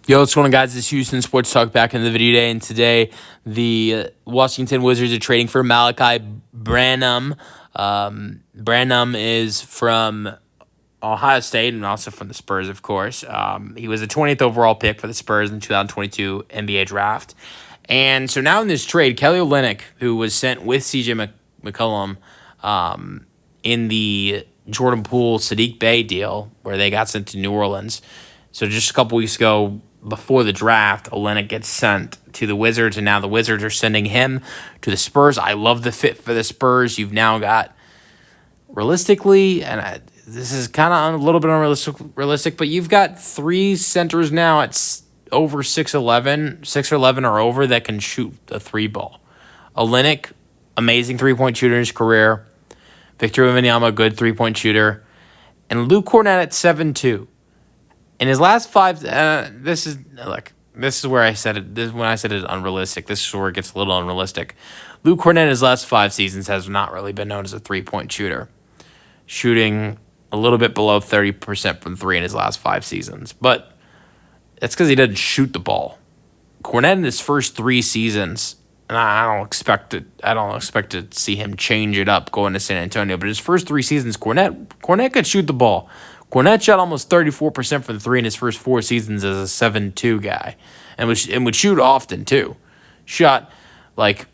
Yo, what's going on, guys? It's Houston Sports Talk back in the video today, and today the Washington Wizards are trading for Malaki Branham. Branham is from Ohio State and also from the Spurs, of course. He was the 20th overall pick for the Spurs in the 2022 NBA draft. And so now in this trade, Kelly Olynyk, who was sent with CJ McCollum in the Jordan Poole Sadiq Bey deal, where they got sent to New Orleans. So just a couple weeks ago, before the draft, Olynyk gets sent to the Wizards, and now the Wizards are sending him to the Spurs. I love the fit for the Spurs. You've now got, realistically, this is kind of a little bit unrealistic, but you've got three centers now at over 6'11", 6'11" or over that can shoot a three ball. Olynyk, amazing three-point shooter in his career. Victor Wembanyama, good three-point shooter. And Luke Kornet at 7'2". In his last five, this is where I said it. This is when I said it's unrealistic. This is where it gets a little unrealistic. Luke Kornet in his last 5 seasons has not really been known as a three-point shooter, shooting a little bit below 30% from three in his last 5 seasons. But that's because he doesn't shoot the ball. Kornet in his first 3 seasons, and I don't expect to see him change it up going to San Antonio. But his first 3 seasons, Kornet could shoot the ball. Kornet shot almost 34% from 3 in his first 4 seasons as a 7'2" guy, and would shoot often too. Shot like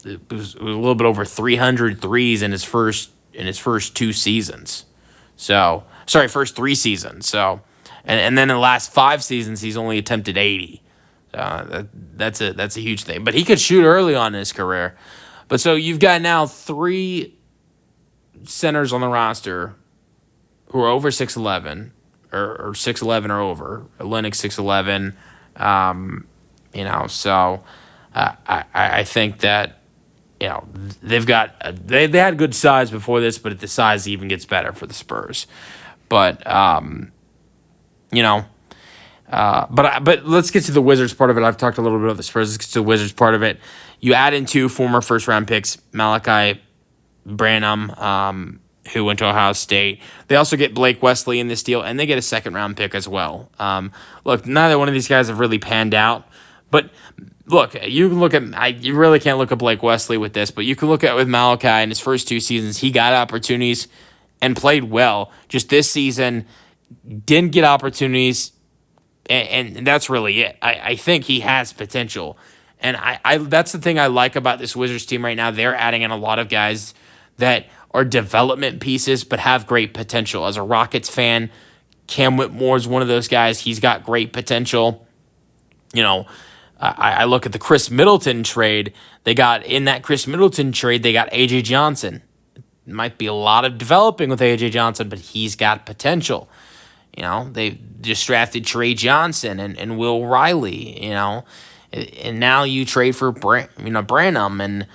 it was a little bit over 300 threes in his first 2 seasons. So first 3 seasons. So and then in the last 5 seasons he's only attempted 80. That's a huge thing. But he could shoot early on in his career. But so you've got now 3 centers on the roster who are over 6'11", or 6'11" or over. Olynyk 6'11", So I think that they had good size before this, but the size even gets better for the Spurs. But but let's get to the Wizards part of it. I've talked a little bit about the Spurs. Let's get to the Wizards part of it. You add in 2 former first round picks, Malaki Branham, who went to Ohio State. They also get Blake Wesley in this deal, and they get a second-round pick as well. Look, neither one of these guys have really panned out. But, look, you can look at... you really can't look at Blake Wesley with this, but you can look at with Malaki in his first 2 seasons. He got opportunities and played well. Just this season, didn't get opportunities, and that's really it. I think he has potential. And that's the thing I like about this Wizards team right now. They're adding in a lot of guys that are development pieces but have great potential. As a Rockets fan, Cam Whitmore is one of those guys. He's got great potential. I look at the Chris Middleton trade. They got A.J. Johnson. It might be a lot of developing with A.J. Johnson, but he's got potential. They just drafted Trey Johnson and Will Riley, and now you trade for Branham and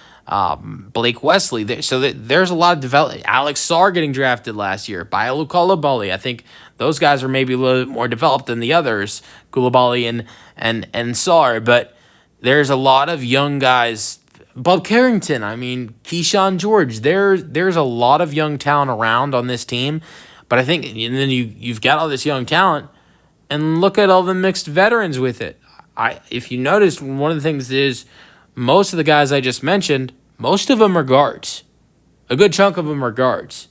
Blake Wesley. So there's a lot of development. Alex Sarr getting drafted last year. Bayo Coulibaly. I think those guys are maybe a little bit more developed than the others, Coulibaly and Sarr. But there's a lot of young guys. Bob Carrington. Keyshawn George. There's a lot of young talent around on this team. But I think, and then you've got all this young talent, and look at all the mixed veterans with it. If you noticed, one of the things is most of the guys I just mentioned, most of them are guards. A good chunk of them are guards.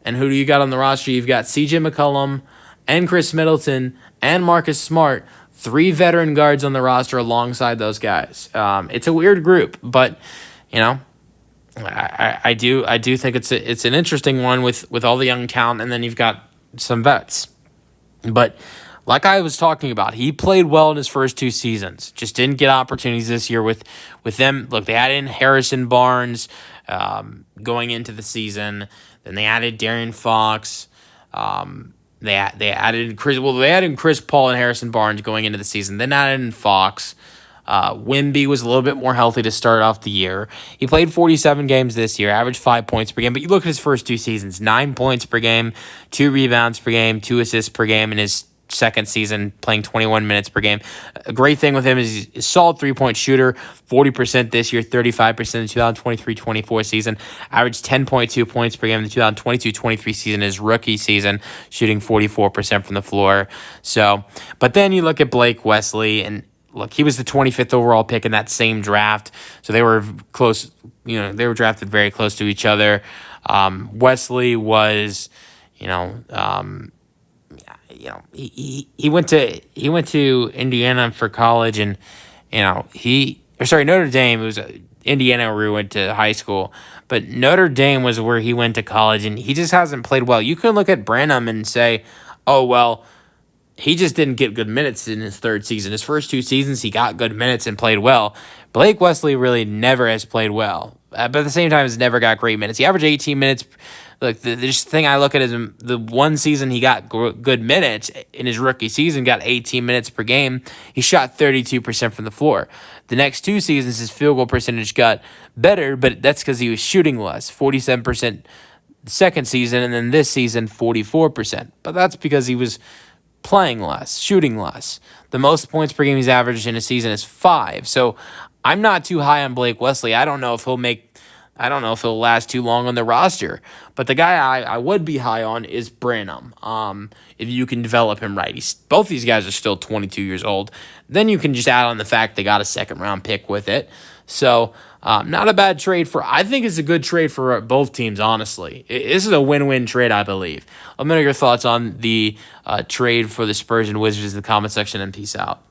And who do you got on the roster? You've got CJ McCollum and Chris Middleton and Marcus Smart, 3 veteran guards on the roster alongside those guys. It's a weird group, but I do think it's an interesting one with all the young talent, and then you've got some vets. But like I was talking about, he played well in his first 2 seasons. Just didn't get opportunities this year with them. Look, they added in Harrison Barnes going into the season. Then they added De'Aaron Fox. They added Chris Paul and Harrison Barnes going into the season. Then added in Fox. Wemby was a little bit more healthy to start off the year. He played 47 games this year, averaged 5 points per game. But you look at his first 2 seasons, 9 points per game, 2 rebounds per game, 2 assists per game in his second season, playing 21 minutes per game. A great thing with him is he's a solid three-point shooter, 40% this year, 35% in the 2023-24 season, averaged 10.2 points per game in the 2022-23 season, his rookie season, shooting 44% from the floor. So, but then you look at Blake Wesley, and look, he was the 25th overall pick in that same draft, so they were close. They were drafted very close to each other. Wesley was, he went to Indiana for college, and Notre Dame. It was Indiana where he went to high school, but Notre Dame was where he went to college, and he just hasn't played well. You can look at Branham and say, oh well, he just didn't get good minutes in his third season. His first two seasons, he got good minutes and played well. Blake Wesley really never has played well, but at the same time, has never got great minutes. He averaged 18 minutes. Look, the thing I look at is the one season he got good minutes in his rookie season, got 18 minutes per game. He shot 32% from the floor. The next two seasons, his field goal percentage got better, but that's because he was shooting less, 47% the second season, and then this season, 44%. But that's because he was playing less, shooting less. The most points per game he's averaged in a season is 5. So I'm not too high on Blake Wesley. I don't know if he'll last too long on the roster. But the guy I would be high on is Branham. If you can develop him right. Both these guys are still 22 years old. Then you can just add on the fact they got a second-round pick with it. So not a bad trade I think it's a good trade for both teams, honestly. This is a win-win trade, I believe. Let me know your thoughts on the trade for the Spurs and Wizards in the comment section, and peace out.